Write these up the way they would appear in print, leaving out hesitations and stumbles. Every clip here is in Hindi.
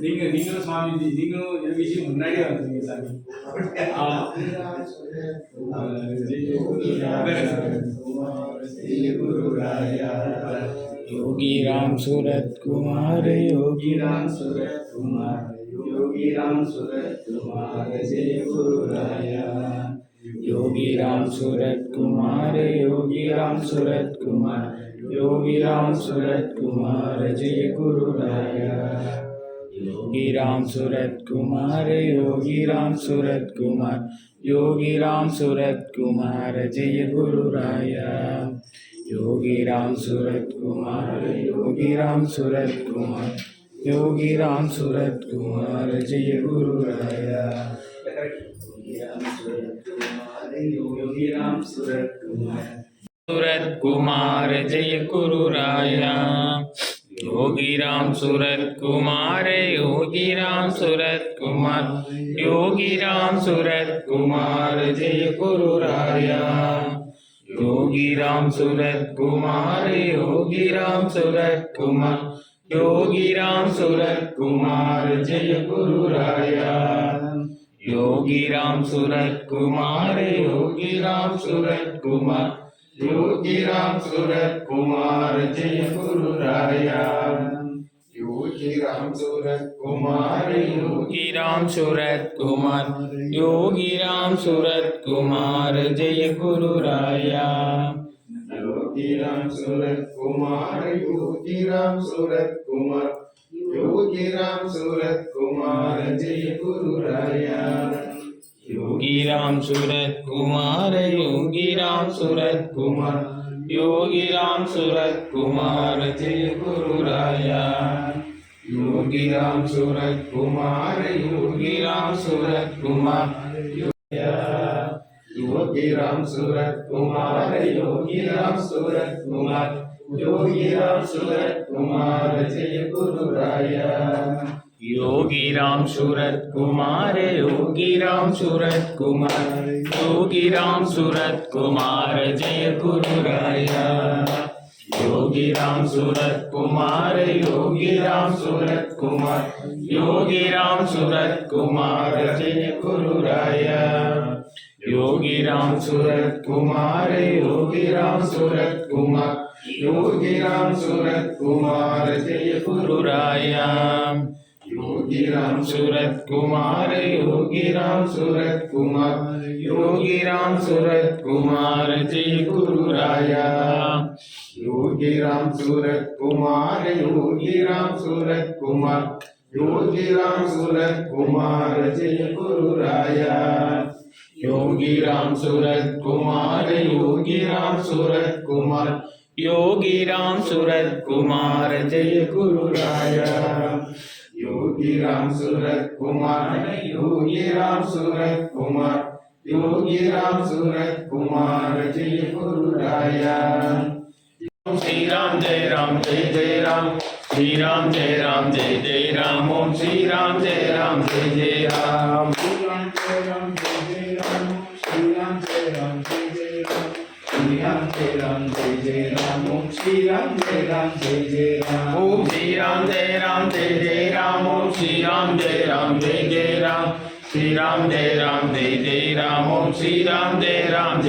நீங்களும் சுவாமிஜி நீங்களும் என் விஷயம் முன்னாடியே வந்துருங்க சாமி. योगी राम सूरत कुमार योगी राम सूरत कुमार योगी राम सूरत कुमार जय गुरु राया। योगी राम सूरत कुमार योगी राम सूरत कुमार योगी राम सूरत कुमार जय गुरु राया। योगी राम सूरत कुमार योगी राम सूरत कुमार योगी राम सूरत कुमार जय गुरु राया। योगी राम सूरत कुमार योगी राम सूरत कुमार योगी राम सूरत कुमार जय गुरु राया। योगी राम सूरत कुमार सूरत कुमार जय गुरु राया। योगी राम सूरत कुमार योगी राम सूरत कुमार योगी राम सूरत कुमार जय गुरु राया। योगी राम सूरत कुमार योगी राम सूरत कुमार योगी राम सूरत कुमार जय गुरु राया। योगी राम सूरत कुमार योगी राम सूरत कुमार योगी राम सूरत कुमार जय गुरु राया। योगी राम सूरत कुमार योगी राम सूरत कुमार योगी राम सूरत कुमार जय गुरु राया। योगी राम सूरत कुमार योगी राम सूरत कुमार योगी राम सूरत कुमार जय गुरु राया। योगी राम सूरत कुमार योगी राम सूरत कुमार योगी राम सूरत कुमार जय गुरु राया। योगी राम सूरत कुमार योगी राम सूरत कुमार योगी राम सूरत कुमार योगी राम सूरत कुमार योगी राम सूरत कुमार जय गुरु राया। योगी राम सूरत कुमार योगी राम सूरत कुमार योगी राम सूरत कुमार जय गुरु राया। योगी राम सूरत कुमार योगी राम सूरत कुमार योगी राम सूरत कुमार जय गुरु राया। योगी राम सूरत कुमार योगी राम सूरत कुमार योगी राम सूरत कुमार जय गुरु राया। योगी राम सूरत कुमार योगी राम सूरत कुमार योगी राम सूरत कुमार जय गुरु राया। योगी राम सूरत कुमार योगी राम सूरत कुमार योगी राम सूरत कुमार जय गुरु राया। योगी राम सूरत कुमार योगी राम सूरत कुमार योगी राम सूरत कुमार जय गुरु राया। योगी राम सूरत कुमार योगी राम सूरत कुमार योगी राम सूरत कुमार जय गुरु राया। श्री राम जय राम श्री राम जय जय राम ओम श्री राम जय जय राम श्री राम जय राम जय जय राम श्री राम जय राम जय जय राम श्री राम जय राम जय जय राम ओम श्री राम जय राम जय जय राम ओम श्री राम जय जय राम ओम श्री राम जय जय राम श्री राम जय जय राम ओम श्री राम जय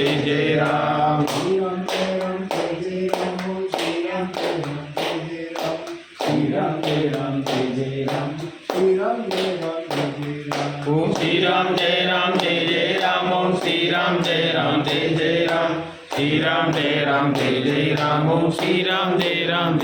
जय राम श्री राम जय राम जय जय राम ओम श्री राम जय राम जय जय राम श्री राम जय राम जय जय राम श्री राम जय राम जय जय राम ओम श्री राम जय जय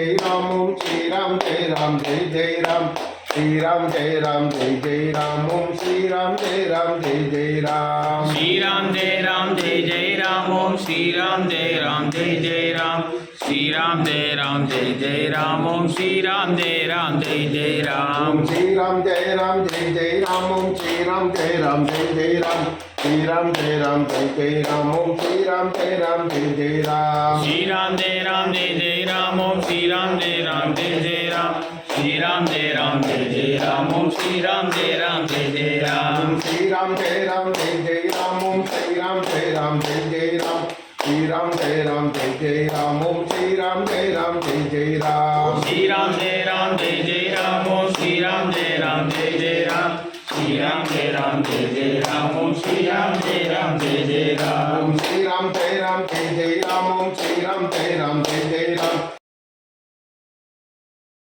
राम ओम श्री राम जय जय राम श्री राम जय जय राम ओम श्री राम जय जय राम ओम श्री राम जय जय राम ओम श्री राम जय जय राम श्री राम जय जय राम ओम श्री राम जय जय राम श्री राम जय जय राम ओम श्री राम जय जय राम श्री राम जय जय राम ओम श्री राम जय जय राम श्री राम जय जय राम ओम श्री राम जय जय राम श्री राम जय जय राम ओम श्री राम जय जय राम श्री राम जय जय राम ओम श्री राम जय जय राम श्री राम जय जय राम ओम श्री राम जय जय राम श्री राम जय जय राम ओम श्री राम जय जय राम श्री राम जय जय राम ओम श्री राम जय जय राम श्री राम जय राम जय जय राम ओम श्री राम जय राम जय जय राम श्री राम जय राम जय जय राम ओम श्री राम जय राम जय जय राम ओम श्री राम जय राम जय जय राम ओम श्री राम जय राम जय जय राम